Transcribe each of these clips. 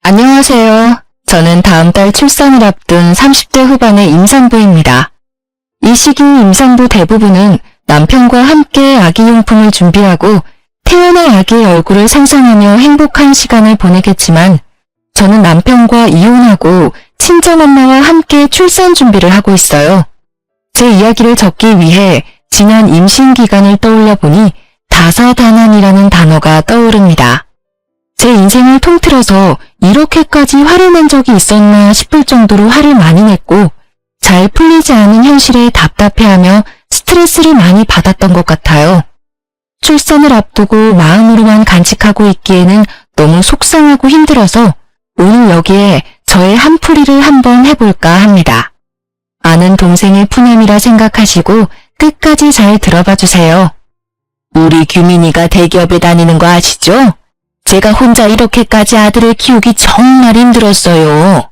안녕하세요. 저는 다음 달 출산을 앞둔 30대 후반의 임산부입니다. 이 시기 임산부 대부분은 남편과 함께 아기용품을 준비하고 태어날 아기의 얼굴을 상상하며 행복한 시간을 보내겠지만 저는 남편과 이혼하고 친정엄마와 함께 출산 준비를 하고 있어요. 제 이야기를 적기 위해 지난 임신 기간을 떠올려 보니 다사다난이라는 단어가 떠오릅니다. 제 인생을 통틀어서 이렇게까지 화를 낸 적이 있었나 싶을 정도로 화를 많이 냈고 잘 풀리지 않은 현실에 답답해하며 스트레스를 많이 받았던 것 같아요. 출산을 앞두고 마음으로만 간직하고 있기에는 너무 속상하고 힘들어서 오늘 여기에 저의 한풀이를 한번 해볼까 합니다. 아는 동생의 푸념이라 생각하시고 끝까지 잘 들어봐 주세요. 우리 규민이가 대기업에 다니는 거 아시죠? 제가 혼자 이렇게까지 아들을 키우기 정말 힘들었어요.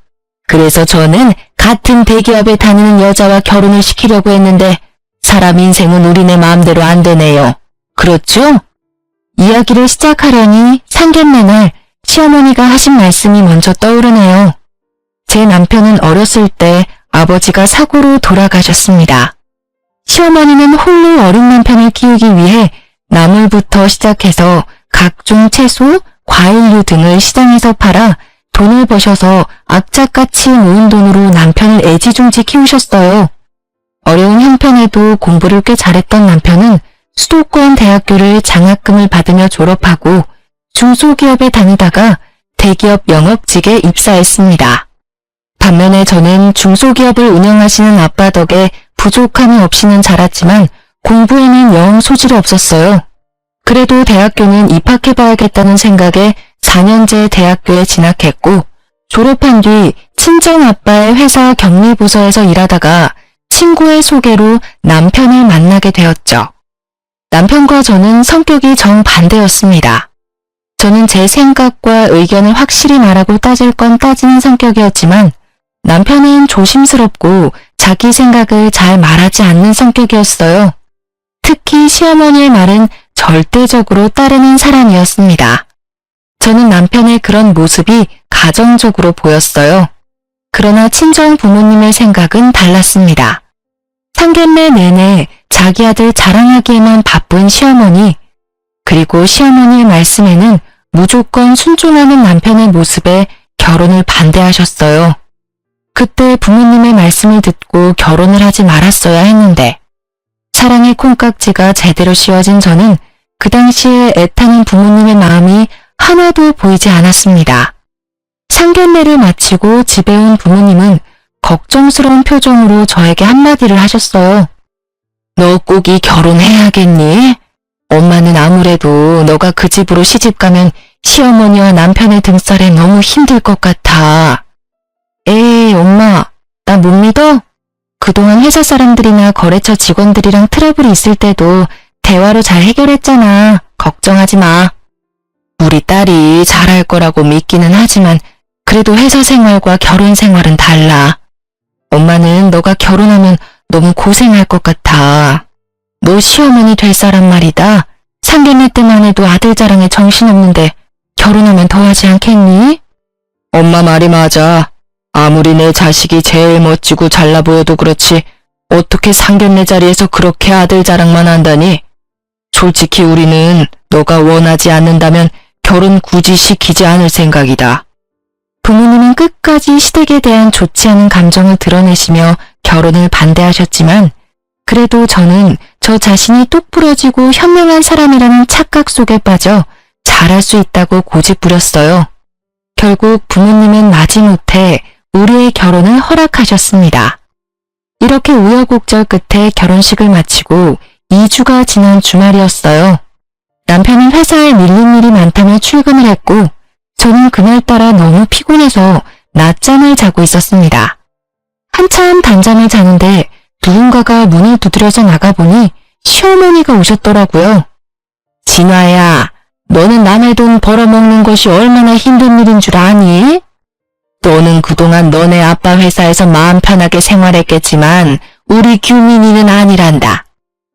그래서 저는 같은 대기업에 다니는 여자와 결혼을 시키려고 했는데 사람 인생은 우리네 마음대로 안 되네요. 그렇죠? 이야기를 시작하려니 상견례 날 시어머니가 하신 말씀이 먼저 떠오르네요. 제 남편은 어렸을 때 아버지가 사고로 돌아가셨습니다. 시어머니는 홀로 어린 남편을 키우기 위해 나물부터 시작해서 각종 채소, 과일류 등을 시장에서 팔아 돈을 버셔서 악착같이 모은 돈으로 남편을 애지중지 키우셨어요. 어려운 형편에도 공부를 꽤 잘했던 남편은 수도권 대학교를 장학금을 받으며 졸업하고 중소기업에 다니다가 대기업 영업직에 입사했습니다. 반면에 저는 중소기업을 운영하시는 아빠 덕에 부족함이 없이는 자랐지만 공부에는 영 소질이 없었어요. 그래도 대학교는 입학해봐야겠다는 생각에 4년제 대학교에 진학했고 졸업한 뒤 친정아빠의 회사 격리부서에서 일하다가 친구의 소개로 남편을 만나게 되었죠. 남편과 저는 성격이 정반대였습니다. 저는 제 생각과 의견을 확실히 말하고 따질 건 따지는 성격이었지만 남편은 조심스럽고 자기 생각을 잘 말하지 않는 성격이었어요. 특히 시어머니의 말은 절대적으로 따르는 사람이었습니다. 저는 남편의 그런 모습이 가정적으로 보였어요. 그러나 친정 부모님의 생각은 달랐습니다. 상견례 내내 자기 아들 자랑하기에만 바쁜 시어머니, 그리고 시어머니의 말씀에는 무조건 순종하는 남편의 모습에 결혼을 반대하셨어요. 그때 부모님의 말씀을 듣고 결혼을 하지 말았어야 했는데 사랑의 콩깍지가 제대로 씌워진 저는 그 당시에 애타는 부모님의 마음이 하나도 보이지 않았습니다. 상견례를 마치고 집에 온 부모님은 걱정스러운 표정으로 저에게 한마디를 하셨어요. 너 꼭이 결혼해야겠니? 엄마는 아무래도 너가 그 집으로 시집가면 시어머니와 남편의 등살에 너무 힘들 것 같아. 에이, 엄마, 나 못 믿어? 그동안 회사 사람들이나 거래처 직원들이랑 트러블이 있을 때도 대화로 잘 해결했잖아. 걱정하지 마. 우리 딸이 잘할 거라고 믿기는 하지만 그래도 회사 생활과 결혼 생활은 달라. 엄마는 너가 결혼하면 너무 고생할 것 같아. 너 시어머니 될 사람 말이다. 상견례 때만 해도 아들 자랑에 정신없는데 결혼하면 더 하지 않겠니? 엄마 말이 맞아. 아무리 내 자식이 제일 멋지고 잘나 보여도 그렇지 어떻게 상견례 자리에서 그렇게 아들 자랑만 한다니? 솔직히 우리는 너가 원하지 않는다면 결혼 굳이 시키지 않을 생각이다. 부모님은 끝까지 시댁에 대한 좋지 않은 감정을 드러내시며 결혼을 반대하셨지만 그래도 저는 저 자신이 똑부러지고 현명한 사람이라는 착각 속에 빠져 잘할 수 있다고 고집부렸어요. 결국 부모님은 마지못해 우리의 결혼을 허락하셨습니다. 이렇게 우여곡절 끝에 결혼식을 마치고 2주가 지난 주말이었어요. 남편은 회사에 밀린 일이 많다며 출근을 했고 저는 그날따라 너무 피곤해서 낮잠을 자고 있었습니다. 한참 단잠을 자는데 누군가가 문을 두드려서 나가보니 시어머니가 오셨더라고요. 진화야, 너는 남의 돈 벌어먹는 것이 얼마나 힘든 일인 줄 아니? 너는 그동안 너네 아빠 회사에서 마음 편하게 생활했겠지만 우리 규민이는 아니란다.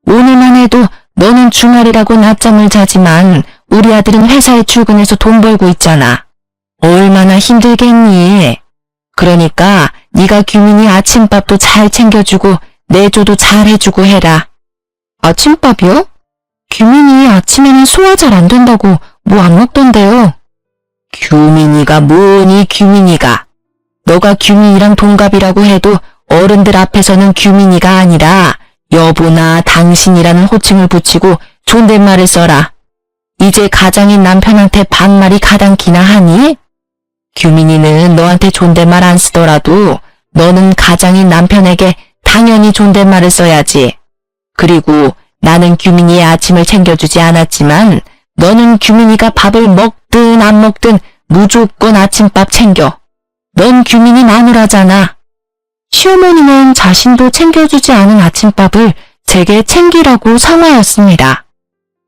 오늘만 해도 너는 주말이라고 낮잠을 자지만 우리 아들은 회사에 출근해서 돈 벌고 있잖아. 얼마나 힘들겠니? 그러니까 네가 규민이 아침밥도 잘 챙겨주고 내조도 잘 해주고 해라. 아침밥이요? 규민이 아침에는 소화 잘 안 된다고 뭐 안 먹던데요. 규민이가 뭐니 규민이가. 너가 규민이랑 동갑이라고 해도 어른들 앞에서는 규민이가 아니라 여보나 당신이라는 호칭을 붙이고 존댓말을 써라. 이제 가장인 남편한테 반말이 가당키나 하니? 규민이는 너한테 존댓말 안 쓰더라도 너는 가장인 남편에게 당연히 존댓말을 써야지. 그리고 나는 규민이의 아침을 챙겨주지 않았지만 너는 규민이가 밥을 먹든 안 먹든 무조건 아침밥 챙겨. 넌 규민이 마누라잖아. 시어머니는 자신도 챙겨주지 않은 아침밥을 제게 챙기라고 상하였습니다.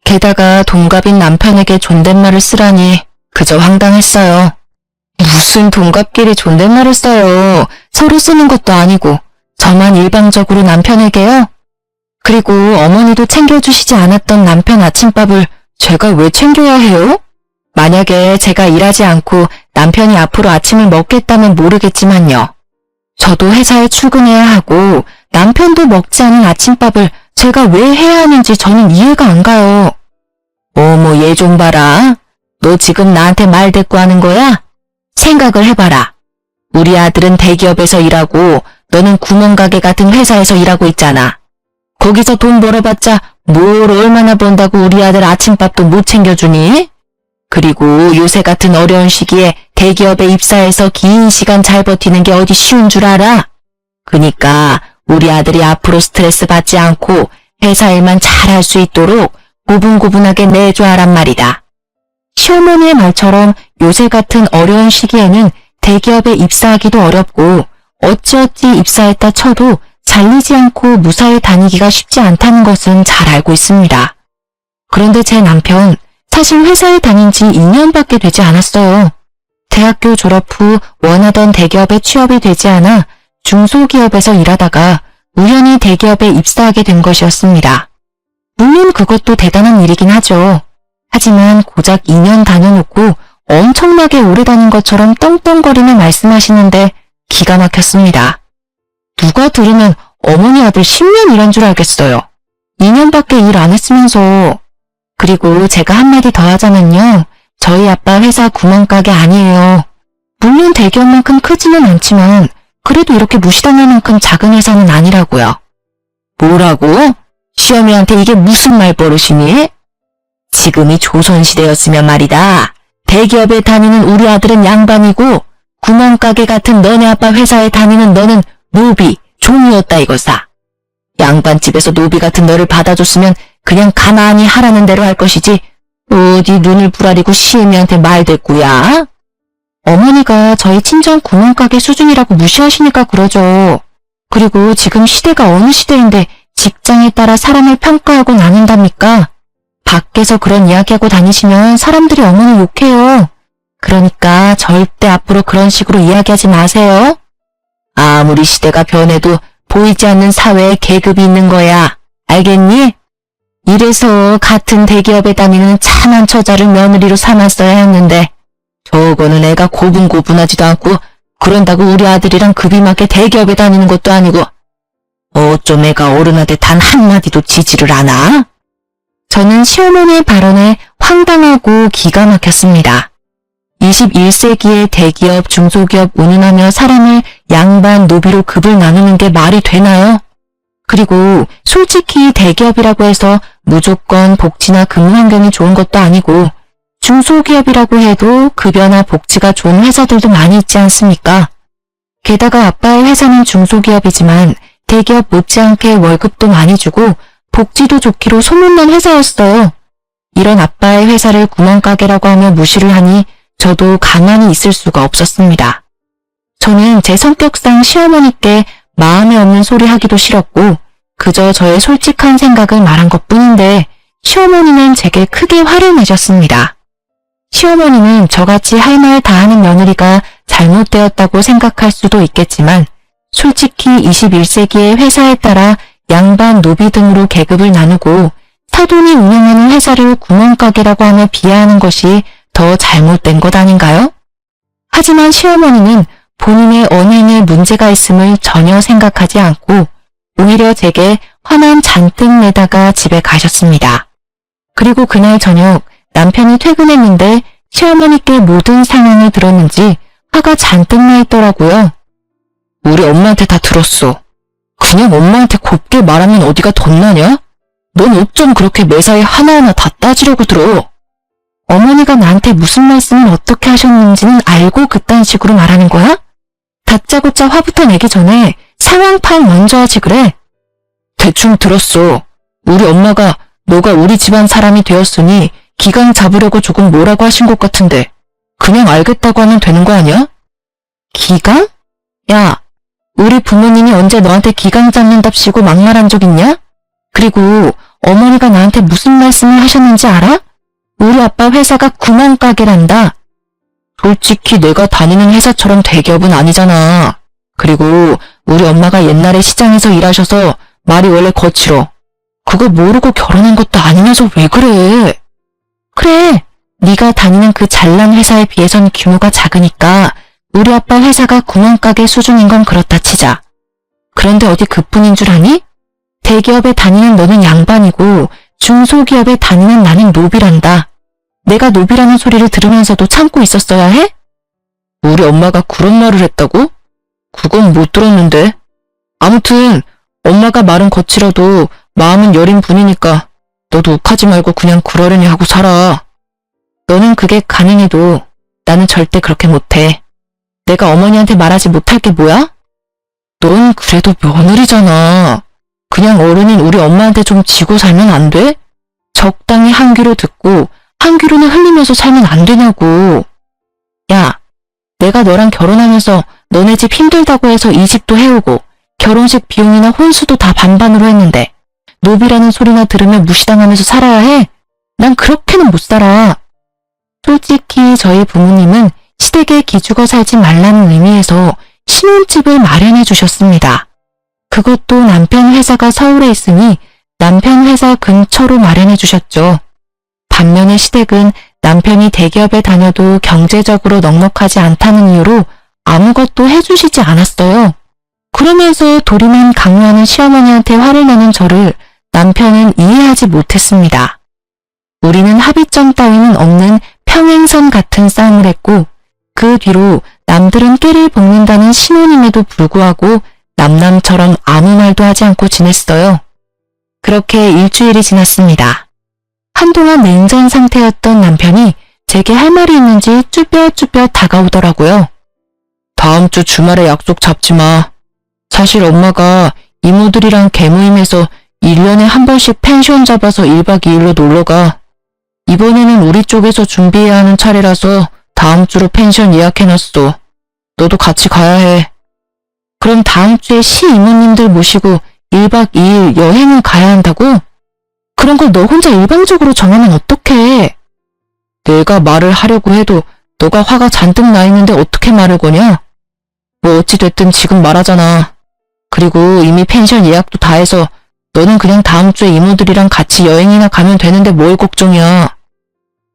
게다가 동갑인 남편에게 존댓말을 쓰라니 그저 황당했어요. 무슨 동갑끼리 존댓말을 써요. 서로 쓰는 것도 아니고 저만 일방적으로 남편에게요? 그리고 어머니도 챙겨주시지 않았던 남편 아침밥을 제가 왜 챙겨야 해요? 만약에 제가 일하지 않고 남편이 앞으로 아침을 먹겠다면 모르겠지만요. 저도 회사에 출근해야 하고 남편도 먹지 않은 아침밥을 제가 왜 해야 하는지 저는 이해가 안 가요. 어머 얘 좀 봐라. 너 지금 나한테 말 대꾸하는 거야? 생각을 해봐라. 우리 아들은 대기업에서 일하고 너는 구멍가게 같은 회사에서 일하고 있잖아. 거기서 돈 벌어봤자 뭘 얼마나 번다고 우리 아들 아침밥도 못 챙겨주니? 그리고 요새 같은 어려운 시기에 대기업에 입사해서 긴 시간 잘 버티는 게 어디 쉬운 줄 알아? 그니까 우리 아들이 앞으로 스트레스 받지 않고 회사 일만 잘할 수 있도록 고분고분하게 내줘야란 말이다. 시어머니의 말처럼 요새 같은 어려운 시기에는 대기업에 입사하기도 어렵고 어찌어찌 입사했다 쳐도 잘리지 않고 무사히 다니기가 쉽지 않다는 것은 잘 알고 있습니다. 그런데 제 남편 사실 회사에 다닌 지 2년밖에 되지 않았어요. 대학교 졸업 후 원하던 대기업에 취업이 되지 않아 중소기업에서 일하다가 우연히 대기업에 입사하게 된 것이었습니다. 물론 그것도 대단한 일이긴 하죠. 하지만 고작 2년 다녀놓고 엄청나게 오래 다닌 것처럼 떵떵거리며 말씀하시는데 기가 막혔습니다. 누가 들으면 어머니 아들 10년 일한 줄 알겠어요. 2년밖에 일 안 했으면서. 그리고 제가 한마디 더 하자면요. 저희 아빠 회사 구멍가게 아니에요. 물론 대기업만큼 크지는 않지만 그래도 이렇게 무시당할 만큼 작은 회사는 아니라고요. 뭐라고? 시어미한테 이게 무슨 말버릇이니? 지금이 조선시대였으면 말이다. 대기업에 다니는 우리 아들은 양반이고 구멍가게 같은 너네 아빠 회사에 다니는 너는 노비, 종이었다 이거사. 양반집에서 노비 같은 너를 받아줬으면 그냥 가만히 하라는 대로 할 것이지 어디 눈을 부라리고 시애미한테 말대꾸야? 어머니가 저희 친정 구멍가게 수준이라고 무시하시니까 그러죠. 그리고 지금 시대가 어느 시대인데 직장에 따라 사람을 평가하고 나눈답니까? 밖에서 그런 이야기하고 다니시면 사람들이 어머니 욕해요. 그러니까 절대 앞으로 그런 식으로 이야기하지 마세요. 아무리 시대가 변해도 보이지 않는 사회에 계급이 있는 거야. 알겠니? 이래서 같은 대기업에 다니는 참한 처자를 며느리로 삼았어야 했는데 저거는 애가 고분고분하지도 않고 그런다고 우리 아들이랑 급이 맞게 대기업에 다니는 것도 아니고 어쩜 애가 어른한테 단 한마디도 지지를 않아? 저는 시어머니의 발언에 황당하고 기가 막혔습니다. 21세기의 대기업, 중소기업 운운하며 사람을 양반, 노비로 급을 나누는 게 말이 되나요? 그리고 솔직히 대기업이라고 해서 무조건 복지나 근무 환경이 좋은 것도 아니고 중소기업이라고 해도 급여나 복지가 좋은 회사들도 많이 있지 않습니까? 게다가 아빠의 회사는 중소기업이지만 대기업 못지않게 월급도 많이 주고 복지도 좋기로 소문난 회사였어요. 이런 아빠의 회사를 구멍가게라고 하며 무시를 하니 저도 가만히 있을 수가 없었습니다. 저는 제 성격상 시어머니께 마음에 없는 소리 하기도 싫었고 그저 저의 솔직한 생각을 말한 것뿐인데 시어머니는 제게 크게 화를 내셨습니다. 시어머니는 저같이 할 말 다 하는 며느리가 잘못되었다고 생각할 수도 있겠지만 솔직히 21세기의 회사에 따라 양반, 노비 등으로 계급을 나누고 사돈이 운영하는 회사를 구멍가게라고 하며 비하하는 것이 더 잘못된 것 아닌가요? 하지만 시어머니는 본인의 언행에 문제가 있음을 전혀 생각하지 않고 오히려 제게 화만 잔뜩 내다가 집에 가셨습니다. 그리고 그날 저녁 남편이 퇴근했는데 시어머니께 모든 상황을 들었는지 화가 잔뜩 나 있더라고요. 우리 엄마한테 다 들었어. 그냥 엄마한테 곱게 말하면 어디가 덧나냐? 넌 어쩜 그렇게 매사에 하나하나 다 따지려고 들어? 어머니가 나한테 무슨 말씀을 어떻게 하셨는지는 알고 그딴 식으로 말하는 거야? 다짜고짜 화부터 내기 전에 상황 파악 먼저 하지 그래? 대충 들었어. 우리 엄마가 너가 우리 집안 사람이 되었으니 기강 잡으려고 조금 뭐라고 하신 것 같은데 그냥 알겠다고 하면 되는 거 아니야? 기강? 야, 우리 부모님이 언제 너한테 기강 잡는답시고 막말한 적 있냐? 그리고 어머니가 나한테 무슨 말씀을 하셨는지 알아? 우리 아빠 회사가 구멍가게란다. 솔직히 내가 다니는 회사처럼 대기업은 아니잖아. 그리고 우리 엄마가 옛날에 시장에서 일하셔서 말이 원래 거칠어. 그거 모르고 결혼한 것도 아니면서 왜 그래? 그래, 네가 다니는 그 잘난 회사에 비해선 규모가 작으니까 우리 아빠 회사가 구멍가게 수준인 건 그렇다 치자. 그런데 어디 그뿐인 줄 아니? 대기업에 다니는 너는 양반이고 중소기업에 다니는 나는 노비란다. 내가 노비라는 소리를 들으면서도 참고 있었어야 해? 우리 엄마가 그런 말을 했다고? 그건 못 들었는데. 아무튼 엄마가 말은 거칠어도 마음은 여린 분이니까 너도 욱하지 말고 그냥 그러려니 하고 살아. 너는 그게 가능해도 나는 절대 그렇게 못해. 내가 어머니한테 말하지 못할 게 뭐야? 넌 그래도 며느리잖아. 그냥 어른인 우리 엄마한테 좀 지고 살면 안 돼? 적당히 한 귀로 듣고 한 귀로는 흘리면서 살면 안 되냐고. 야, 내가 너랑 결혼하면서 너네 집 힘들다고 해서 이 집도 해오고 결혼식 비용이나 혼수도 다 반반으로 했는데 노비라는 소리나 들으면 무시당하면서 살아야 해? 난 그렇게는 못 살아. 솔직히 저희 부모님은 시댁에 기죽어 살지 말라는 의미에서 신혼집을 마련해 주셨습니다. 그것도 남편 회사가 서울에 있으니 남편 회사 근처로 마련해 주셨죠. 반면에 시댁은 남편이 대기업에 다녀도 경제적으로 넉넉하지 않다는 이유로 아무것도 해주시지 않았어요. 그러면서 도리만 강요하는 시어머니한테 화를 내는 저를 남편은 이해하지 못했습니다. 우리는 합의점 따위는 없는 평행선 같은 싸움을 했고 그 뒤로 남들은 깨를 볶는다는 신혼임에도 불구하고 남남처럼 아무 말도 하지 않고 지냈어요. 그렇게 일주일이 지났습니다. 한동안 냉전 상태였던 남편이 제게 할 말이 있는지 쭈뼛쭈뼛 다가오더라고요. 다음 주 주말에 약속 잡지 마. 사실 엄마가 이모들이랑 개모임에서 1년에 한 번씩 펜션 잡아서 1박 2일로 놀러가. 이번에는 우리 쪽에서 준비해야 하는 차례라서 다음 주로 펜션 예약해놨어. 너도 같이 가야 해. 그럼 다음 주에 시이모님들 모시고 1박 2일 여행을 가야 한다고? 그런 걸 너 혼자 일방적으로 정하면 어떡해? 내가 말을 하려고 해도 너가 화가 잔뜩 나 있는데 어떻게 말을 거냐? 뭐 어찌됐든 지금 말하잖아. 그리고 이미 펜션 예약도 다 해서 너는 그냥 다음 주에 이모들이랑 같이 여행이나 가면 되는데 뭘 걱정이야.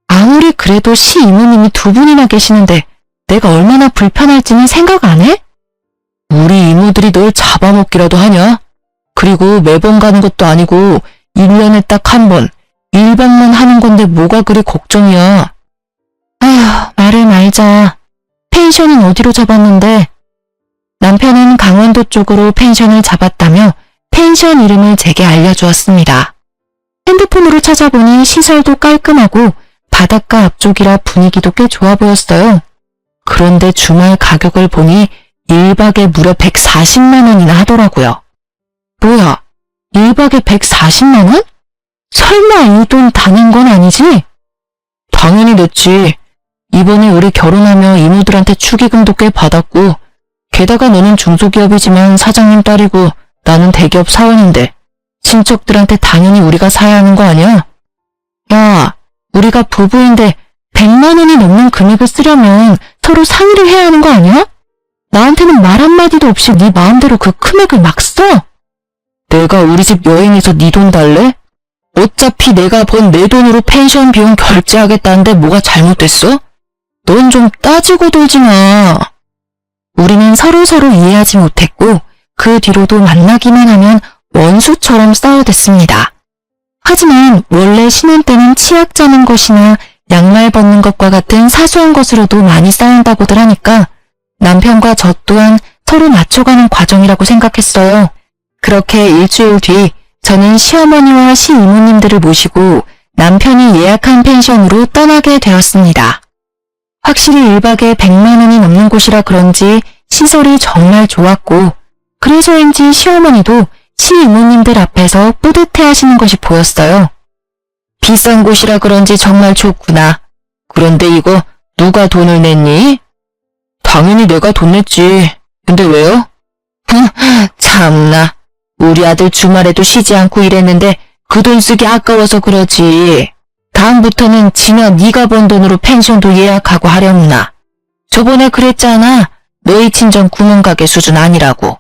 아무리 그래도 시이모님이 두 분이나 계시는데 내가 얼마나 불편할지는 생각 안 해? 우리 이모들이 널 잡아먹기라도 하냐? 그리고 매번 가는 것도 아니고 1년에 딱 한 번 1박만 하는 건데 뭐가 그리 걱정이야. 아휴, 말을 말자. 펜션은 어디로 잡았는데? 남편은 강원도 쪽으로 펜션을 잡았다며 펜션 이름을 제게 알려주었습니다. 핸드폰으로 찾아보니 시설도 깔끔하고 바닷가 앞쪽이라 분위기도 꽤 좋아 보였어요. 그런데 주말 가격을 보니 1박에 무려 140만 원이나 하더라고요. 뭐야, 1박에 140만 원? 설마 이 돈 다 낸 건 아니지? 당연히 냈지. 이번에 우리 결혼하며 이모들한테 축의금도 꽤 받았고 게다가 너는 중소기업이지만 사장님 딸이고 나는 대기업 사원인데 친척들한테 당연히 우리가 사야 하는 거 아니야? 야, 우리가 부부인데 100만 원이 넘는 금액을 쓰려면 서로 상의를 해야 하는 거 아니야? 나한테는 말 한마디도 없이 네 마음대로 그 금액을 막 써? 내가 우리 집 여행에서 네 돈 달래? 어차피 내가 번 내 돈으로 펜션 비용 결제하겠다는데 뭐가 잘못됐어? 넌 좀 따지고 들지 마. 우리는 서로서로 이해하지 못했고 그 뒤로도 만나기만 하면 원수처럼 싸워댔습니다. 하지만 원래 신혼 때는 치약 짜는 것이나 양말 벗는 것과 같은 사소한 것으로도 많이 싸운다고들 하니까 남편과 저 또한 서로 맞춰가는 과정이라고 생각했어요. 그렇게 일주일 뒤 저는 시어머니와 시이모님들을 모시고 남편이 예약한 펜션으로 떠나게 되었습니다. 확실히 1박에 100만 원이 넘는 곳이라 그런지 시설이 정말 좋았고 그래서인지 시어머니도 시이모님들 앞에서 뿌듯해 하시는 것이 보였어요. 비싼 곳이라 그런지 정말 좋구나. 그런데 이거 누가 돈을 냈니? 당연히 내가 돈 냈지. 근데 왜요? 참나. 우리 아들 주말에도 쉬지 않고 일했는데 그 돈 쓰기 아까워서 그러지. 다음부터는 진아 네가 번 돈으로 펜션도 예약하고 하려무나. 저번에 그랬잖아. 너희 친정 구멍가게 수준 아니라고.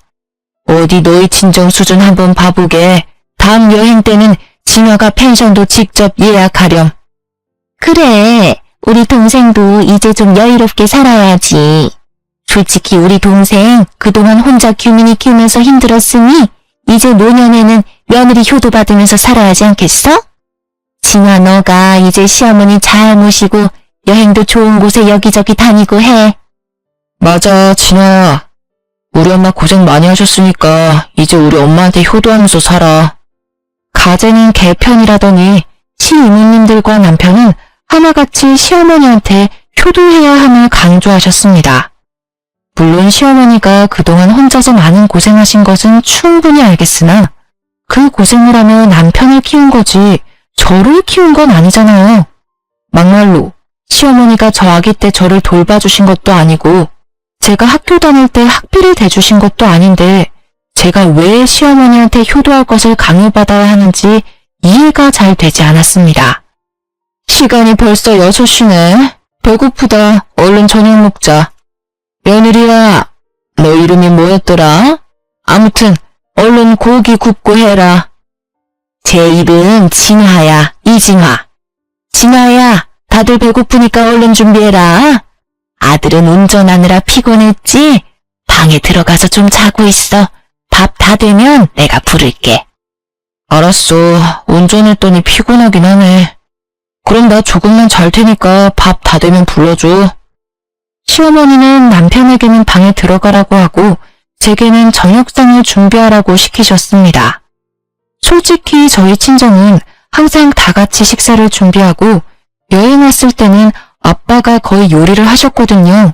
어디 너희 친정 수준 한번 봐보게. 다음 여행 때는 진아가 펜션도 직접 예약하렴. 그래. 우리 동생도 이제 좀 여유롭게 살아야지. 솔직히 우리 동생 그동안 혼자 규민이 키우면서 힘들었으니 이제 노년에는 며느리 효도 받으면서 살아야지 않겠어? 진아 너가 이제 시어머니 잘 모시고 여행도 좋은 곳에 여기저기 다니고 해. 맞아 진아야. 우리 엄마 고생 많이 하셨으니까 이제 우리 엄마한테 효도하면서 살아. 가재는 개편이라더니 시이모님들과 남편은 하나같이 시어머니한테 효도해야 함을 강조하셨습니다. 물론 시어머니가 그동안 혼자서 많은 고생하신 것은 충분히 알겠으나 그 고생을 하며 남편을 키운 거지 저를 키운 건 아니잖아요. 막말로 시어머니가 저 아기 때 저를 돌봐주신 것도 아니고 제가 학교 다닐 때 학비를 대주신 것도 아닌데 제가 왜 시어머니한테 효도할 것을 강요받아야 하는지 이해가 잘 되지 않았습니다. 시간이 벌써 6시네. 배고프다. 얼른 저녁 먹자. 며느리야, 너 이름이 뭐였더라? 아무튼 얼른 고기 굽고 해라. 제 이름 진화야, 이진화. 진화야, 다들 배고프니까 얼른 준비해라. 아들은 운전하느라 피곤했지? 방에 들어가서 좀 자고 있어. 밥 다 되면 내가 부를게. 알았어. 운전했더니 피곤하긴 하네. 그럼 나 조금만 잘 테니까 밥 다 되면 불러줘. 시어머니는 남편에게는 방에 들어가라고 하고 제게는 저녁상을 준비하라고 시키셨습니다. 솔직히 저희 친정은 항상 다 같이 식사를 준비하고 여행 왔을 때는 아빠가 거의 요리를 하셨거든요.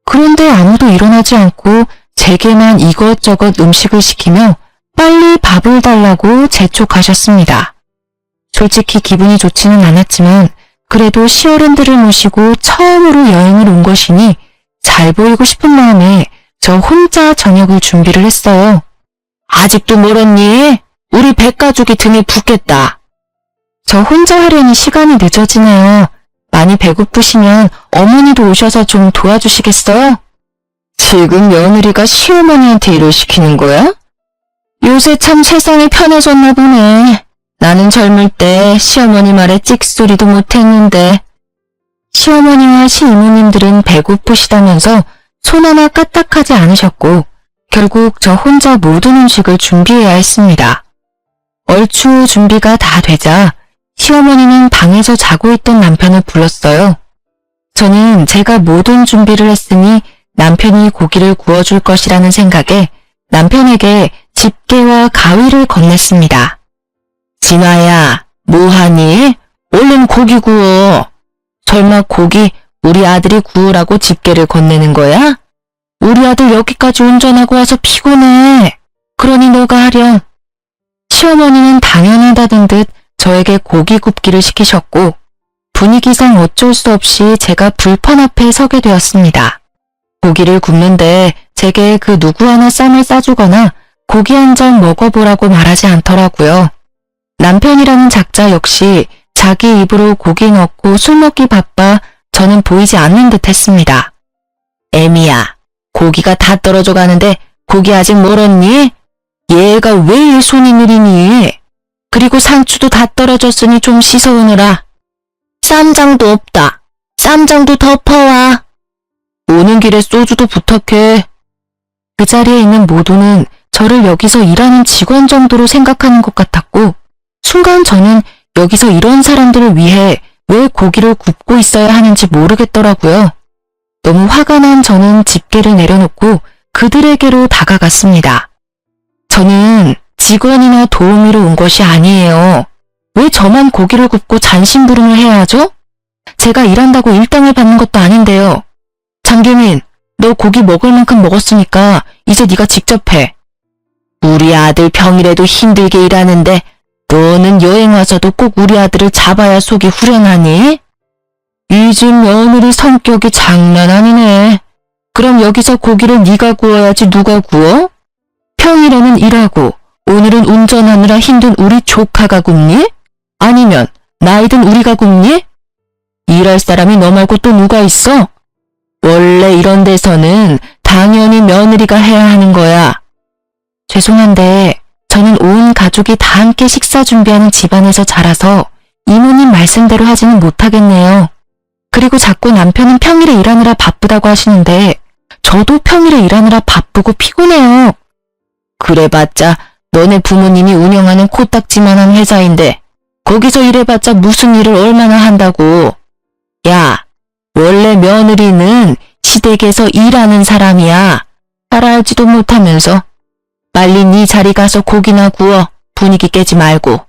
그런데 아무도 일어나지 않고 제게만 이것저것 음식을 시키며 빨리 밥을 달라고 재촉하셨습니다. 솔직히 기분이 좋지는 않았지만 그래도 시어른들을 모시고 처음으로 여행을 온 것이니 잘 보이고 싶은 마음에 저 혼자 저녁을 준비를 했어요. 아직도 멀었니? 우리 백가족이 등에 붓겠다. 저 혼자 하려니 시간이 늦어지네요. 많이 배고프시면 어머니도 오셔서 좀 도와주시겠어요? 지금 며느리가 시어머니한테 일을 시키는 거야? 요새 참 세상이 편해졌나 보네. 나는 젊을 때 시어머니 말에 찍소리도 못했는데. 시어머니와 시이모님들은 배고프시다면서 손 하나 까딱하지 않으셨고 결국 저 혼자 모든 음식을 준비해야 했습니다. 얼추 준비가 다 되자 시어머니는 방에서 자고 있던 남편을 불렀어요. 저는 제가 모든 준비를 했으니 남편이 고기를 구워줄 것이라는 생각에 남편에게 집게와 가위를 건넸습니다. 진아야, 뭐하니? 얼른 고기 구워. 설마 고기 우리 아들이 구우라고 집게를 건네는 거야? 우리 아들 여기까지 운전하고 와서 피곤해. 그러니 너가 하렴. 시어머니는 당연하다는 듯 저에게 고기 굽기를 시키셨고 분위기상 어쩔 수 없이 제가 불판 앞에 서게 되었습니다. 고기를 굽는데 제게 그 누구 하나 쌈을 싸주거나 고기 한 점 먹어보라고 말하지 않더라고요. 남편이라는 작자 역시 자기 입으로 고기 넣고 술 먹기 바빠 저는 보이지 않는 듯 했습니다. 애미야, 고기가 다 떨어져 가는데 고기 아직 멀었니? 얘가 왜 이 손이 느리니? 그리고 상추도 다 떨어졌으니 좀 씻어오느라. 쌈장도 없다. 쌈장도 덮어와. 오는 길에 소주도 부탁해. 그 자리에 있는 모두는 저를 여기서 일하는 직원 정도로 생각하는 것 같았고, 순간 저는 여기서 이런 사람들을 위해 왜 고기를 굽고 있어야 하는지 모르겠더라고요. 너무 화가 난 저는 집게를 내려놓고 그들에게로 다가갔습니다. 저는 직원이나 도우미로 온 것이 아니에요. 왜 저만 고기를 굽고 잔심부름을 해야 하죠? 제가 일한다고 일당을 받는 것도 아닌데요. 장규민, 너 고기 먹을 만큼 먹었으니까 이제 네가 직접 해. 우리 아들 평일에도 힘들게 일하는데 너는 여행 와서도 꼭 우리 아들을 잡아야 속이 후련하니? 이 집 며느리 성격이 장난 아니네. 그럼 여기서 고기를 네가 구워야지 누가 구워? 평일에는 일하고 오늘은 운전하느라 힘든 우리 조카가 굽니? 아니면 나이든 우리가 굽니? 일할 사람이 너 말고 또 누가 있어? 원래 이런 데서는 당연히 며느리가 해야 하는 거야. 죄송한데 저는 온 가족이 다 함께 식사 준비하는 집안에서 자라서 이모님 말씀대로 하지는 못하겠네요. 그리고 자꾸 남편은 평일에 일하느라 바쁘다고 하시는데 저도 평일에 일하느라 바쁘고 피곤해요. 그래봤자 너네 부모님이 운영하는 코딱지만한 회사인데 거기서 일해봤자 무슨 일을 얼마나 한다고. 야, 원래 며느리는 시댁에서 일하는 사람이야. 잘 알지도 못하면서. 빨리 네 자리 가서 고기나 구워. 분위기 깨지 말고.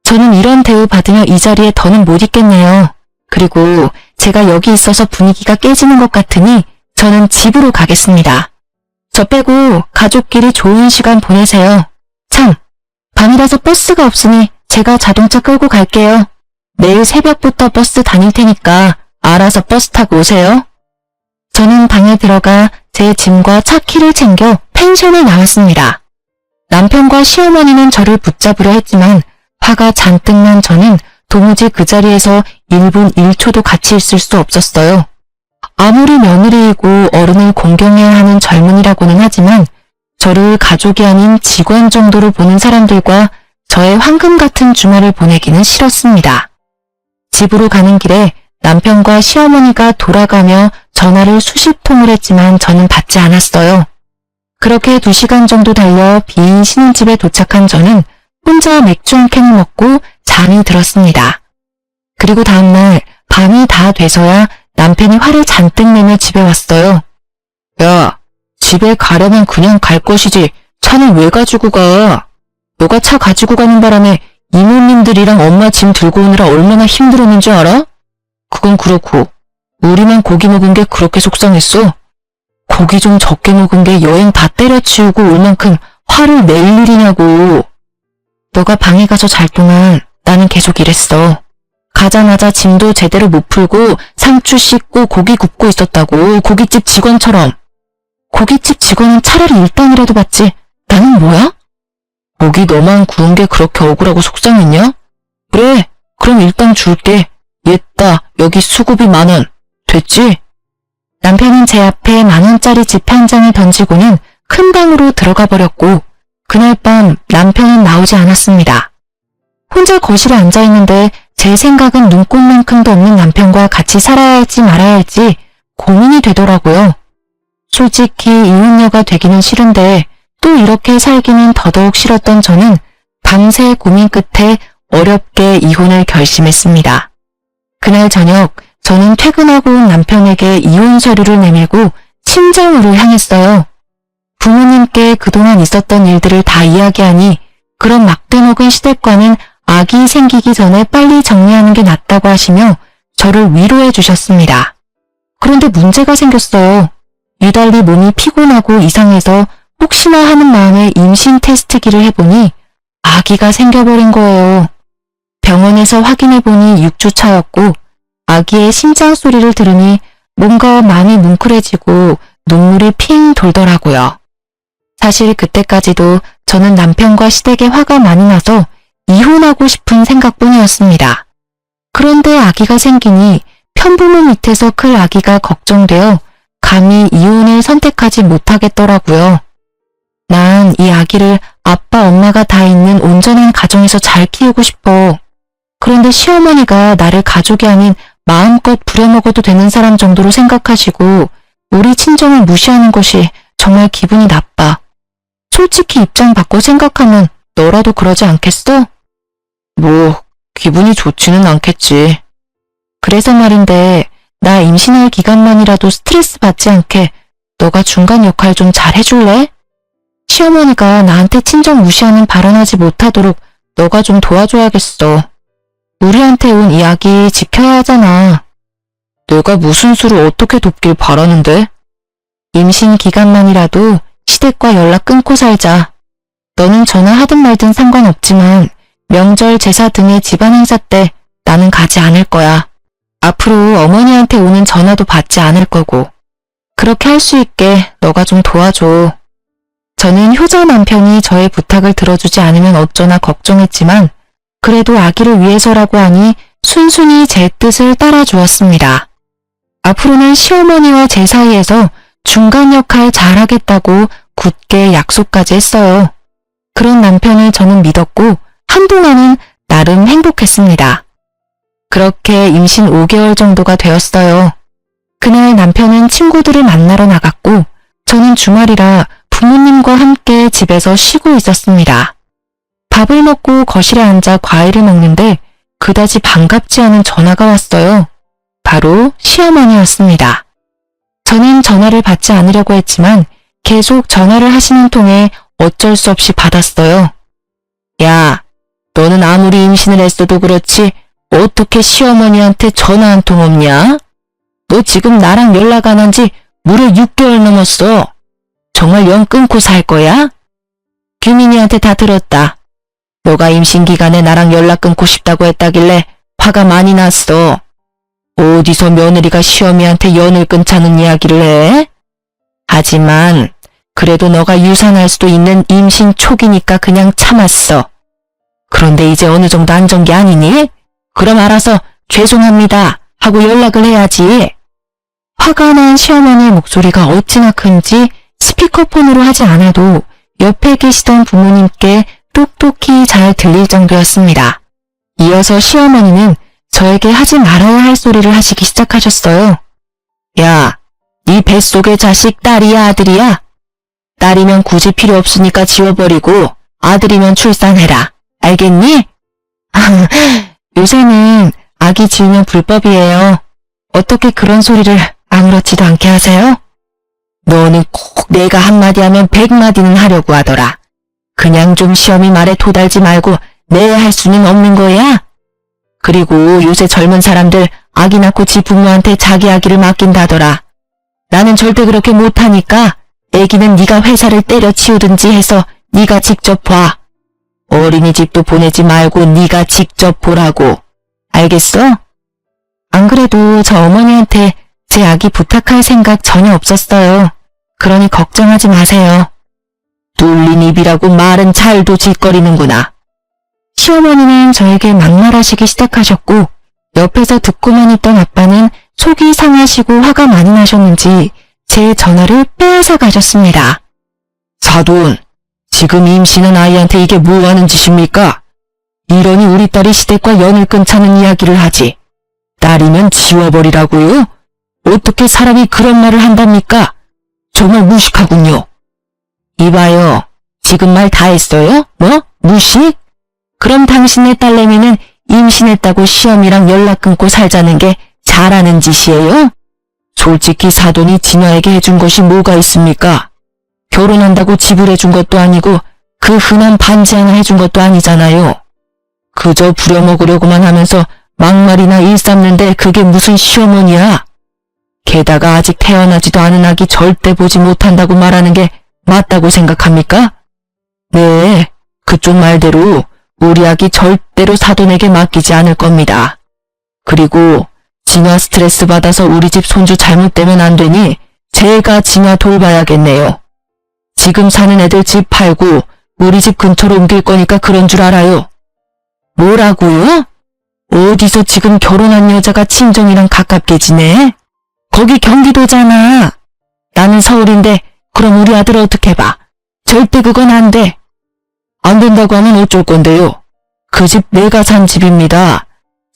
저는 이런 대우 받으며 이 자리에 더는 못 있겠네요. 그리고 제가 여기 있어서 분위기가 깨지는 것 같으니 저는 집으로 가겠습니다. 저 빼고 가족끼리 좋은 시간 보내세요. 참, 밤이라서 버스가 없으니 제가 자동차 끌고 갈게요. 내일 새벽부터 버스 다닐 테니까 알아서 버스 타고 오세요. 저는 방에 들어가 제 짐과 차 키를 챙겨 펜션을 나왔습니다. 남편과 시어머니는 저를 붙잡으려 했지만 화가 잔뜩 난 저는 도무지 그 자리에서 1분 1초도 같이 있을 수 없었어요. 아무리 며느리이고 어른을 공경해야 하는 젊은이라고는 하지만 저를 가족이 아닌 직원 정도로 보는 사람들과 저의 황금 같은 주말을 보내기는 싫었습니다. 집으로 가는 길에 남편과 시어머니가 돌아가며 전화를 수십 통을 했지만 저는 받지 않았어요. 그렇게 2시간 정도 달려 빈 신혼집에 도착한 저는 혼자 맥주 한 캔을 먹고 잠이 들었습니다. 그리고 다음날 밤이 다 돼서야 남편이 화를 잔뜩 내며 집에 왔어요. 야, 집에 가려면 그냥 갈 것이지 차는 왜 가지고 가? 너가 차 가지고 가는 바람에 이모님들이랑 엄마 짐 들고 오느라 얼마나 힘들었는지 알아? 그건 그렇고 우리만 고기 먹은 게 그렇게 속상했어? 고기 좀 적게 먹은 게 여행 다 때려치우고 올 만큼 화를 낼 일이냐고. 너가 방에 가서 잘 동안 나는 계속 일했어. 가자마자 짐도 제대로 못 풀고 상추 씻고 고기 굽고 있었다고. 고깃집 직원처럼. 고깃집 직원은 차라리 일당이라도 받지. 나는 뭐야? 고기 너만 구운 게 그렇게 억울하고 속상했냐? 그래, 그럼 일당 줄게. 얘따, 여기 수고비 10,000원. 됐지? 남편은 제 앞에 10,000원짜리 집 한 장을 던지고는 큰 방으로 들어가 버렸고 그날 밤 남편은 나오지 않았습니다. 혼자 거실에 앉아있는데 제 생각은 눈꽃만큼도 없는 남편과 같이 살아야 할지 말아야 할지 고민이 되더라고요. 솔직히 이혼녀가 되기는 싫은데 또 이렇게 살기는 더더욱 싫었던 저는 밤새 고민 끝에 어렵게 이혼을 결심했습니다. 그날 저녁 저는 퇴근하고 온 남편에게 이혼 서류를 내밀고 친정으로 향했어요. 부모님께 그동안 있었던 일들을 다 이야기하니 그런 막대먹은 시댁과는 아기 생기기 전에 빨리 정리하는 게 낫다고 하시며 저를 위로해 주셨습니다. 그런데 문제가 생겼어요. 유달리 몸이 피곤하고 이상해서 혹시나 하는 마음에 임신 테스트기를 해보니 아기가 생겨버린 거예요. 병원에서 확인해보니 6주 차였고 아기의 심장 소리를 들으니 뭔가 마음이 뭉클해지고 눈물이 핑 돌더라고요. 사실 그때까지도 저는 남편과 시댁에 화가 많이 나서 이혼하고 싶은 생각뿐이었습니다. 그런데 아기가 생기니 편부모 밑에서 클 아기가 걱정되어 감히 이혼을 선택하지 못하겠더라고요. 난 이 아기를 아빠 엄마가 다 있는 온전한 가정에서 잘 키우고 싶어. 그런데 시어머니가 나를 가족이 아닌 마음껏 부려먹어도 되는 사람 정도로 생각하시고 우리 친정을 무시하는 것이 정말 기분이 나빠. 솔직히 입장 바꿔 생각하면 너라도 그러지 않겠어? 뭐 기분이 좋지는 않겠지. 그래서 말인데 나 임신할 기간만이라도 스트레스 받지 않게 너가 중간 역할 좀 잘 해줄래? 시어머니가 나한테 친정 무시하는 발언하지 못하도록 너가 좀 도와줘야겠어. 우리한테 온 이 아기 지켜야 하잖아. 내가 무슨 수를 어떻게 돕길 바라는데? 임신 기간만이라도 시댁과 연락 끊고 살자. 너는 전화하든 말든 상관없지만 명절, 제사 등의 집안 행사 때 나는 가지 않을 거야. 앞으로 어머니한테 오는 전화도 받지 않을 거고. 그렇게 할 수 있게 너가 좀 도와줘. 저는 효자 남편이 저의 부탁을 들어주지 않으면 어쩌나 걱정했지만 그래도 아기를 위해서라고 하니 순순히 제 뜻을 따라 주었습니다. 앞으로는 시어머니와 제 사이에서 중간 역할 잘하겠다고 굳게 약속까지 했어요. 그런 남편을 저는 믿었고 한동안은 나름 행복했습니다. 그렇게 임신 5개월 정도가 되었어요. 그날 남편은 친구들을 만나러 나갔고 저는 주말이라 부모님과 함께 집에서 쉬고 있었습니다. 밥을 먹고 거실에 앉아 과일을 먹는데 그다지 반갑지 않은 전화가 왔어요. 바로 시어머니였습니다. 저는 전화를 받지 않으려고 했지만 계속 전화를 하시는 통에 어쩔 수 없이 받았어요. 야, 너는 아무리 임신을 했어도 그렇지 어떻게 시어머니한테 전화 한 통 없냐? 너 지금 나랑 연락 안 한 지 무려 6개월 넘었어. 정말 연 끊고 살 거야? 규민이한테 다 들었다. 너가 임신 기간에 나랑 연락 끊고 싶다고 했다길래 화가 많이 났어. 어디서 며느리가 시어미한테 연을 끊자는 이야기를 해? 하지만 그래도 너가 유산할 수도 있는 임신 초기니까 그냥 참았어. 그런데 이제 어느 정도 안전 게 아니니? 그럼 알아서 죄송합니다 하고 연락을 해야지. 화가 난 시어머니의 목소리가 어찌나 큰지 스피커폰으로 하지 않아도 옆에 계시던 부모님께 똑똑히 잘 들릴 정도였습니다. 이어서 시어머니는 저에게 하지 말아야 할 소리를 하시기 시작하셨어요. 야, 네 뱃속의 자식 딸이야 아들이야? 딸이면 굳이 필요 없으니까 지워버리고 아들이면 출산해라. 알겠니? 요새는 아기 지우면 불법이에요. 어떻게 그런 소리를 아무렇지도 않게 하세요? 너는 꼭 내가 한마디 하면 100마디는 하려고 하더라. 그냥 좀 시어미 말에 도달지 말고 내 할 수는 없는 거야? 그리고 요새 젊은 사람들 아기 낳고 지 부모한테 자기 아기를 맡긴다더라. 나는 절대 그렇게 못하니까 애기는 네가 회사를 때려치우든지 해서 네가 직접 봐. 어린이집도 보내지 말고 네가 직접 보라고. 알겠어? 안 그래도 저 어머니한테 제 아기 부탁할 생각 전혀 없었어요. 그러니 걱정하지 마세요. 뚫린 입이라고 말은 잘도 짓거리는구나. 시어머니는 저에게 막말하시기 시작하셨고 옆에서 듣고만 있던 아빠는 속이 상하시고 화가 많이 나셨는지 제 전화를 빼앗아 가셨습니다. 사돈, 지금 임신한 아이한테 이게 뭐 하는 짓입니까? 이러니 우리 딸이 시댁과 연을 끊자는 이야기를 하지. 딸이면 지워버리라고요? 어떻게 사람이 그런 말을 한답니까? 정말 무식하군요. 이봐요. 지금 말 다 했어요? 뭐? 무식? 그럼 당신네 딸내미는 임신했다고 시어미랑 연락 끊고 살자는 게 잘하는 짓이에요? 솔직히 사돈이 진아에게 해준 것이 뭐가 있습니까? 결혼한다고 지불해준 것도 아니고 그 흔한 반지 하나 해준 것도 아니잖아요. 그저 부려먹으려고만 하면서 막말이나 일삼는데 그게 무슨 시어머니야? 게다가 아직 태어나지도 않은 아기 절대 보지 못한다고 말하는 게 맞다고 생각합니까? 네, 그쪽 말대로 우리 아기 절대로 사돈에게 맡기지 않을 겁니다. 그리고 진아 스트레스 받아서 우리 집 손주 잘못되면 안 되니 제가 진아 돌봐야겠네요. 지금 사는 애들 집 팔고 우리 집 근처로 옮길 거니까 그런 줄 알아요. 뭐라고요? 어디서 지금 결혼한 여자가 친정이랑 가깝게 지내? 거기 경기도잖아. 나는 서울인데 그럼 우리 아들 어떻게 봐? 절대 그건 안 돼. 안 된다고 하면 어쩔 건데요. 그 집 내가 산 집입니다.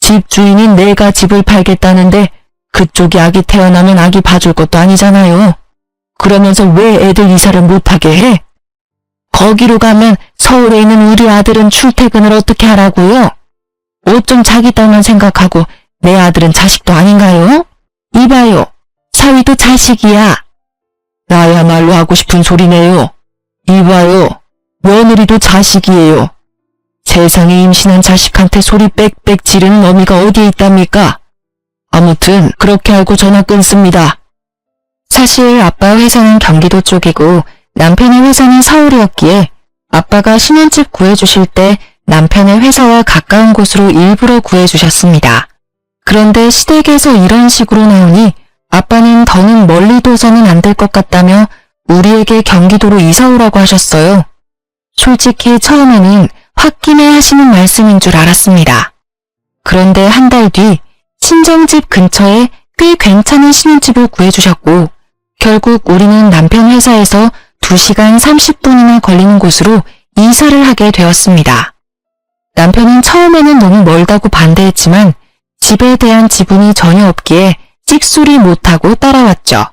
집 주인인 내가 집을 팔겠다는데 그쪽이 아기 태어나면 아기 봐줄 것도 아니잖아요. 그러면서 왜 애들 이사를 못하게 해? 거기로 가면 서울에 있는 우리 아들은 출퇴근을 어떻게 하라고요? 어쩜 자기 딸만 생각하고 내 아들은 자식도 아닌가요? 이봐요. 사위도 자식이야. 나야말로 하고 싶은 소리네요. 이봐요. 며느리도 자식이에요. 세상에 임신한 자식한테 소리 빽빽 지르는 어미가 어디에 있답니까? 아무튼 그렇게 알고 전화 끊습니다. 사실 아빠 회사는 경기도 쪽이고 남편의 회사는 서울이었기에 아빠가 신혼집 구해주실 때 남편의 회사와 가까운 곳으로 일부러 구해주셨습니다. 그런데 시댁에서 이런 식으로 나오니 아빠는 더는 멀리 둬서는 안 될 것 같다며 우리에게 경기도로 이사 오라고 하셨어요. 솔직히 처음에는 홧김에 하시는 말씀인 줄 알았습니다. 그런데 한 달 뒤 친정집 근처에 꽤 괜찮은 신혼집을 구해주셨고 결국 우리는 남편 회사에서 2시간 30분이나 걸리는 곳으로 이사를 하게 되었습니다. 남편은 처음에는 너무 멀다고 반대했지만 집에 대한 지분이 전혀 없기에 찍소리 못하고 따라왔죠.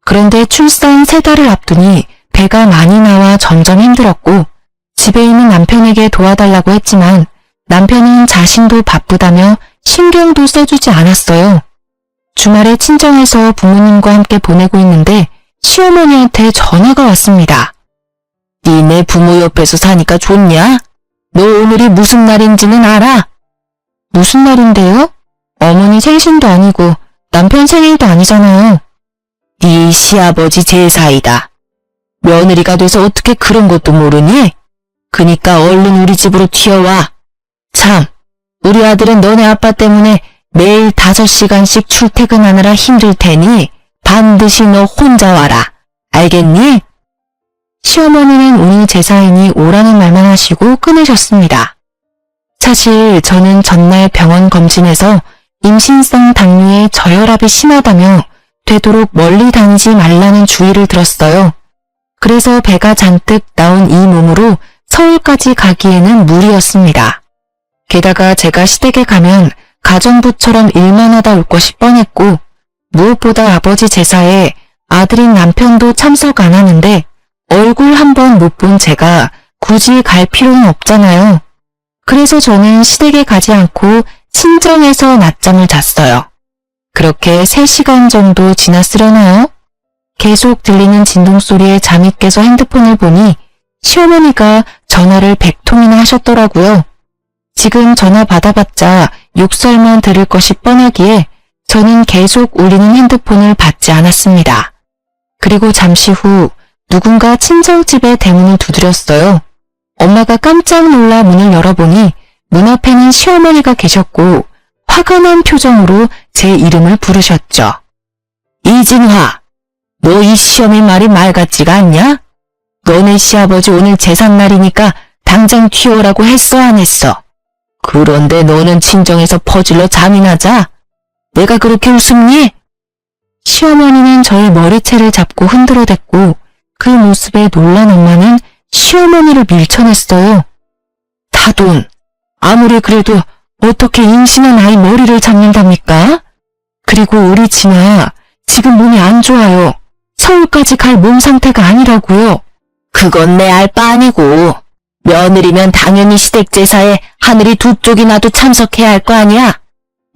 그런데 출산 3달을 앞두니 배가 많이 나와 점점 힘들었고 집에 있는 남편에게 도와달라고 했지만 남편은 자신도 바쁘다며 신경도 써주지 않았어요. 주말에 친정에서 부모님과 함께 보내고 있는데 시어머니한테 전화가 왔습니다. 니네 부모 옆에서 사니까 좋냐? 너 오늘이 무슨 날인지는 알아? 무슨 날인데요? 어머니 생신도 아니고 남편 생일도 아니잖아요. 네 시아버지 제사이다. 며느리가 돼서 어떻게 그런 것도 모르니? 그니까 얼른 우리 집으로 튀어와. 참, 우리 아들은 너네 아빠 때문에 매일 5시간씩 출퇴근하느라 힘들 테니 반드시 너 혼자 와라. 알겠니? 시어머니는 오늘 제사이니 오라는 말만 하시고 끊으셨습니다. 사실 저는 전날 병원 검진에서 임신성 당뇨에 저혈압이 심하다며 되도록 멀리 다니지 말라는 주의를 들었어요. 그래서 배가 잔뜩 나온 이 몸으로 서울까지 가기에는 무리였습니다. 게다가 제가 시댁에 가면 가정부처럼 일만 하다 올 것이 뻔했고 무엇보다 아버지 제사에 아들인 남편도 참석 안 하는데 얼굴 한 번 못 본 제가 굳이 갈 필요는 없잖아요. 그래서 저는 시댁에 가지 않고 친정에서 낮잠을 잤어요. 그렇게 3시간 정도 지났으려나요? 계속 들리는 진동소리에 잠이 깨서 핸드폰을 보니 시어머니가 전화를 100통이나 하셨더라고요. 지금 전화 받아봤자 욕설만 들을 것이 뻔하기에 저는 계속 울리는 핸드폰을 받지 않았습니다. 그리고 잠시 후 누군가 친정집의 대문을 두드렸어요. 엄마가 깜짝 놀라 문을 열어보니 문 앞에는 시어머니가 계셨고 화가 난 표정으로 제 이름을 부르셨죠. 이진화, 너 이 시어머니 말이 말 같지가 않냐? 너네 시아버지 오늘 제삿날이니까 당장 튀어오라고 했어 안 했어? 그런데 너는 친정에서 퍼질러 잠이나 자? 내가 그렇게 웃음니? 시어머니는 저의 머리채를 잡고 흔들어댔고 그 모습에 놀란 엄마는 시어머니를 밀쳐냈어요. 다돈, 아무리 그래도 어떻게 임신한 아이 머리를 잡는답니까? 그리고 우리 진아 지금 몸이 안 좋아요. 서울까지 갈 몸 상태가 아니라고요. 그건 내 알 바 아니고 며느리면 당연히 시댁 제사에 하늘이 두 쪽이 나도 참석해야 할 거 아니야.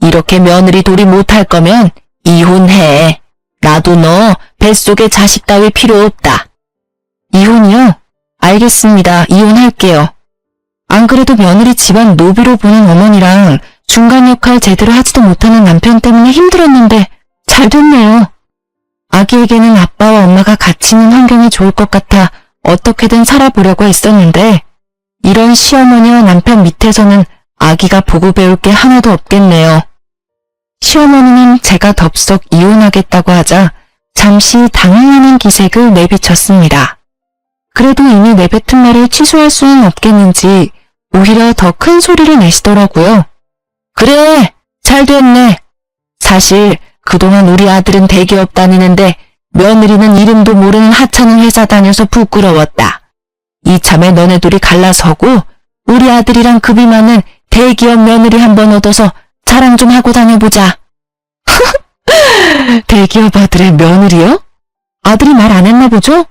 이렇게 며느리 도리 못할 거면 이혼해. 나도 너 뱃속에 자식 따위 필요 없다. 이혼이요? 알겠습니다. 이혼할게요. 안 그래도 며느리 집안 노비로 보는 어머니랑 중간 역할 제대로 하지도 못하는 남편 때문에 힘들었는데 잘 됐네요. 아기에게는 아빠와 엄마가 같이 있는 환경이 좋을 것 같아 어떻게든 살아보려고 했었는데 이런 시어머니와 남편 밑에서는 아기가 보고 배울 게 하나도 없겠네요. 시어머니는 제가 덥석 이혼하겠다고 하자 잠시 당황하는 기색을 내비쳤습니다. 그래도 이미 내뱉은 말을 취소할 수는 없겠는지 오히려 더 큰 소리를 내시더라고요. 그래, 잘 됐네. 사실 그동안 우리 아들은 대기업 다니는데 며느리는 이름도 모르는 하찮은 회사 다녀서 부끄러웠다. 이참에 너네 둘이 갈라서고 우리 아들이랑 급이 많은 대기업 며느리 한번 얻어서 자랑 좀 하고 다녀보자. 대기업 아들의 며느리요? 아들이 말 안 했나 보죠?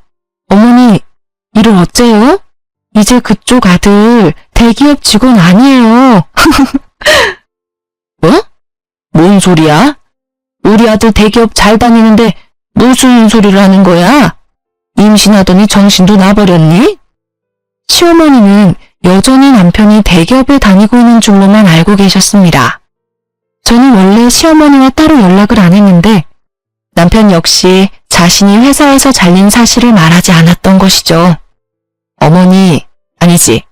어머니, 일을 어째요? 이제 그쪽 아들 대기업 직원 아니에요. 뭐? 뭔 소리야? 우리 아들 대기업 잘 다니는데 무슨 소리를 하는 거야? 임신하더니 정신도 나버렸니? 시어머니는 여전히 남편이 대기업에 다니고 있는 줄로만 알고 계셨습니다. 저는 원래 시어머니와 따로 연락을 안 했는데 남편 역시 자신이 회사에서 잘린 사실을 말하지 않았던 것이죠. 어머니, 아니지.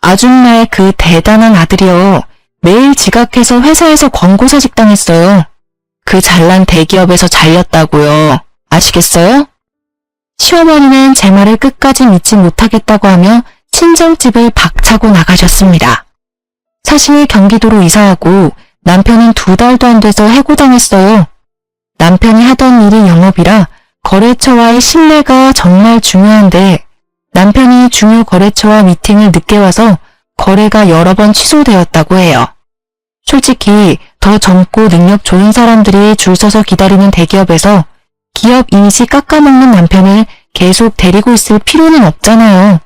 아줌마의 그 대단한 아들이요. 매일 지각해서 회사에서 권고사직 당했어요. 그 잘난 대기업에서 잘렸다고요. 아시겠어요? 시어머니는 제 말을 끝까지 믿지 못하겠다고 하며 친정집을 박차고 나가셨습니다. 사실 경기도로 이사하고 남편은 2달도 안 돼서 해고당했어요. 남편이 하던 일이 영업이라 거래처와의 신뢰가 정말 중요한데 남편이 중요 거래처와 미팅을 늦게 와서 거래가 여러 번 취소되었다고 해요. 솔직히 더 젊고 능력 좋은 사람들이 줄 서서 기다리는 대기업에서 기업 이미지 깎아먹는 남편을 계속 데리고 있을 필요는 없잖아요.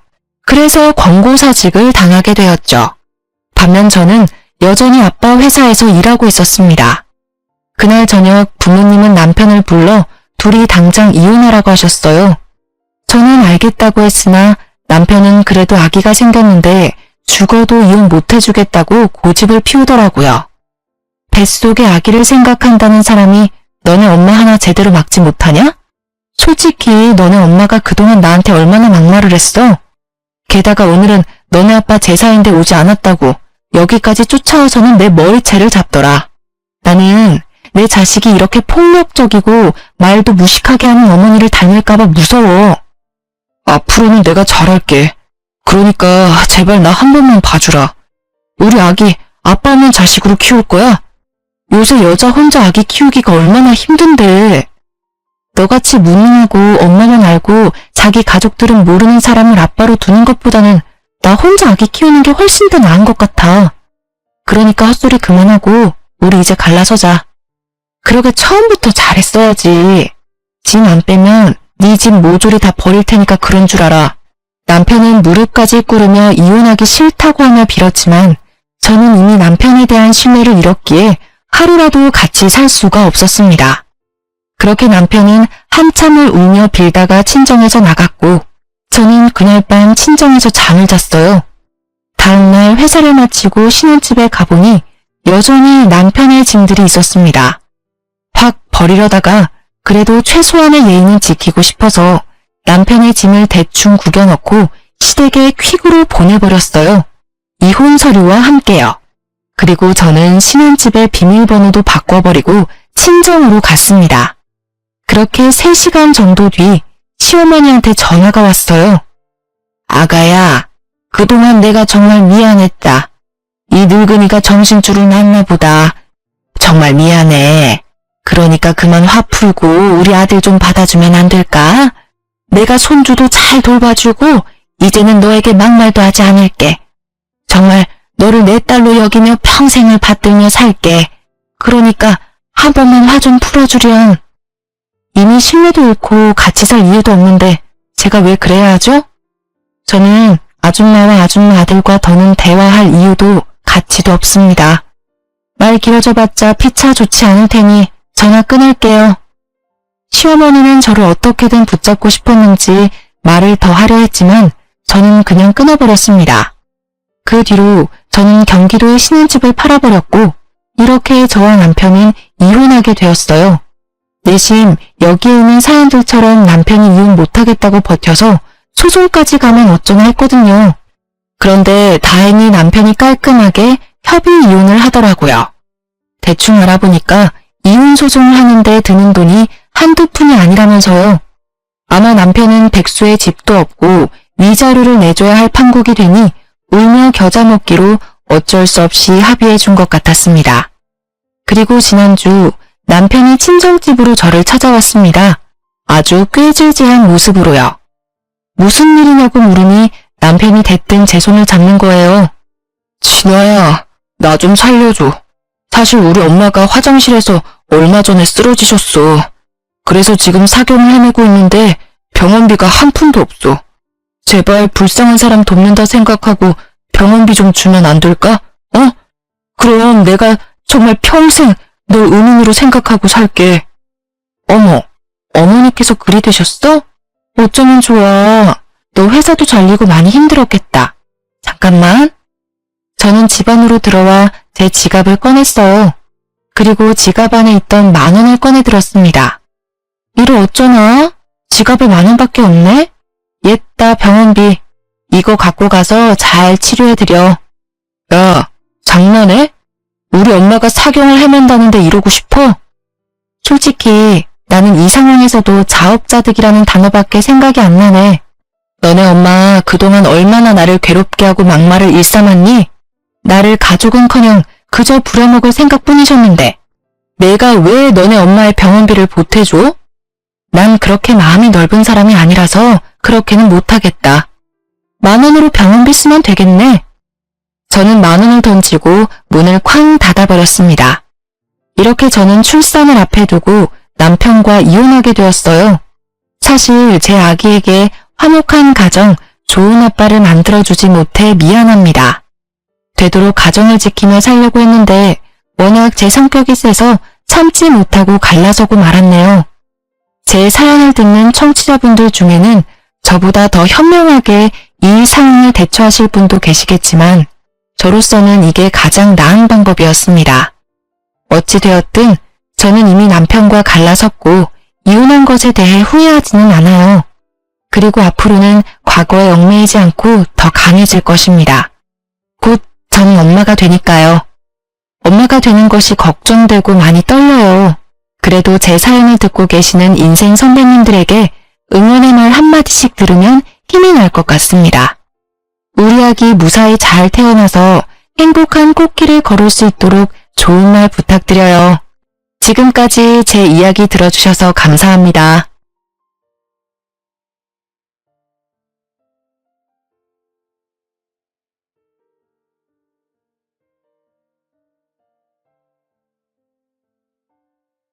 그래서 권고사직을 당하게 되었죠. 반면 저는 여전히 아빠 회사에서 일하고 있었습니다. 그날 저녁 부모님은 남편을 불러 둘이 당장 이혼하라고 하셨어요. 저는 알겠다고 했으나 남편은 그래도 아기가 생겼는데 죽어도 이혼 못 해주겠다고 고집을 피우더라고요. 뱃속의 아기를 생각한다는 사람이 너네 엄마 하나 제대로 막지 못하냐? 솔직히 너네 엄마가 그동안 나한테 얼마나 막말을 했어? 게다가 오늘은 너네 아빠 제사인데 오지 않았다고 여기까지 쫓아와서는 내 머리채를 잡더라. 나는 내 자식이 이렇게 폭력적이고 말도 무식하게 하는 어머니를 닮을까봐 무서워. 앞으로는 내가 잘할게. 그러니까 제발 나 한 번만 봐주라. 우리 아기 아빠 없는 자식으로 키울 거야? 요새 여자 혼자 아기 키우기가 얼마나 힘든데. 너같이 무능하고 엄마만 알고 자기 가족들은 모르는 사람을 아빠로 두는 것보다는 나 혼자 아기 키우는 게 훨씬 더 나은 것 같아. 그러니까 헛소리 그만하고 우리 이제 갈라서자. 그러게 처음부터 잘했어야지. 짐 안 빼면 네 집 모조리 다 버릴 테니까 그런 줄 알아. 남편은 무릎까지 꿇으며 이혼하기 싫다고 하며 빌었지만 저는 이미 남편에 대한 신뢰를 잃었기에 하루라도 같이 살 수가 없었습니다. 그렇게 남편은 한참을 울며 빌다가 친정에서 나갔고 저는 그날 밤 친정에서 잠을 잤어요. 다음날 회사를 마치고 신혼집에 가보니 여전히 남편의 짐들이 있었습니다. 확 버리려다가 그래도 최소한의 예의는 지키고 싶어서 남편의 짐을 대충 구겨넣고 시댁에 퀵으로 보내버렸어요. 이혼 서류와 함께요. 그리고 저는 신혼집의 비밀번호도 바꿔버리고 친정으로 갔습니다. 그렇게 3시간 정도 뒤 시어머니한테 전화가 왔어요. 아가야, 그동안 내가 정말 미안했다. 이 늙은이가 정신줄을 놨나 보다. 정말 미안해. 그러니까 그만 화 풀고 우리 아들 좀 받아주면 안 될까? 내가 손주도 잘 돌봐주고 이제는 너에게 막말도 하지 않을게. 정말 너를 내 딸로 여기며 평생을 받들며 살게. 그러니까 한 번만 화 좀 풀어주렴. 이미 신뢰도 잃고 같이 살 이유도 없는데 제가 왜 그래야 하죠? 저는 아줌마와 아줌마 아들과 더는 대화할 이유도 가치도 없습니다. 말 길어져봤자 피차 좋지 않을 테니 전화 끊을게요. 시어머니는 저를 어떻게든 붙잡고 싶었는지 말을 더 하려 했지만 저는 그냥 끊어버렸습니다. 그 뒤로 저는 경기도의 신혼집을 팔아버렸고 이렇게 저와 남편은 이혼하게 되었어요. 내심 여기에 있는 사연들처럼 남편이 이혼 못하겠다고 버텨서 소송까지 가면 어쩌나 했거든요. 그런데 다행히 남편이 깔끔하게 협의 이혼을 하더라고요. 대충 알아보니까 이혼 소송을 하는데 드는 돈이 한두 푼이 아니라면서요. 아마 남편은 백수의 집도 없고 위자료를 내줘야 할 판국이 되니 울며 겨자 먹기로 어쩔 수 없이 합의해 준 것 같았습니다. 그리고 지난주 남편이 친정집으로 저를 찾아왔습니다. 아주 꾀질지한 모습으로요. 무슨 일이냐고 물으니 남편이 대뜸 제 손을 잡는 거예요. 진아야, 나 좀 살려줘. 사실 우리 엄마가 화장실에서 얼마 전에 쓰러지셨어. 그래서 지금 사경을 헤매고 있는데 병원비가 한 푼도 없어. 제발 불쌍한 사람 돕는다 생각하고 병원비 좀 주면 안 될까? 어? 그럼 내가 정말 평생 널 은인으로 생각하고 살게. 어머, 어머니께서 그리 되셨어? 어쩌면 좋아. 너 회사도 잘리고 많이 힘들었겠다. 잠깐만. 저는 집 안으로 들어와 제 지갑을 꺼냈어요. 그리고 지갑 안에 있던 10,000원을 꺼내 들었습니다. 이를 어쩌나? 지갑에 10,000원밖에 없네? 옛다 병원비. 이거 갖고 가서 잘 치료해드려. 야, 장난해? 우리 엄마가 사경을 헤맨다는데 이러고 싶어? 솔직히 나는 이 상황에서도 자업자득이라는 단어밖에 생각이 안 나네. 너네 엄마 그동안 얼마나 나를 괴롭게 하고 막말을 일삼았니? 나를 가족은커녕 그저 부려먹을 생각뿐이셨는데 내가 왜 너네 엄마의 병원비를 보태줘? 난 그렇게 마음이 넓은 사람이 아니라서 그렇게는 못하겠다. 10,000원으로 병원비 쓰면 되겠네. 저는 10,000원을 던지고 문을 쾅 닫아버렸습니다. 이렇게 저는 출산을 앞에 두고 남편과 이혼하게 되었어요. 사실 제 아기에게 화목한 가정, 좋은 아빠를 만들어주지 못해 미안합니다. 되도록 가정을 지키며 살려고 했는데 워낙 제 성격이 세서 참지 못하고 갈라서고 말았네요. 제 사연을 듣는 청취자분들 중에는 저보다 더 현명하게 이 상황을 대처하실 분도 계시겠지만 저로서는 이게 가장 나은 방법이었습니다. 어찌되었든 저는 이미 남편과 갈라섰고 이혼한 것에 대해 후회하지는 않아요. 그리고 앞으로는 과거에 얽매이지 않고 더 강해질 것입니다. 곧 저는 엄마가 되니까요. 엄마가 되는 것이 걱정되고 많이 떨려요. 그래도 제 사연을 듣고 계시는 인생 선배님들에게 응원의 말 한마디씩 들으면 힘이 날 것 같습니다. 우리 아기 무사히 잘 태어나서 행복한 꽃길을 걸을 수 있도록 좋은 말 부탁드려요. 지금까지 제 이야기 들어주셔서 감사합니다.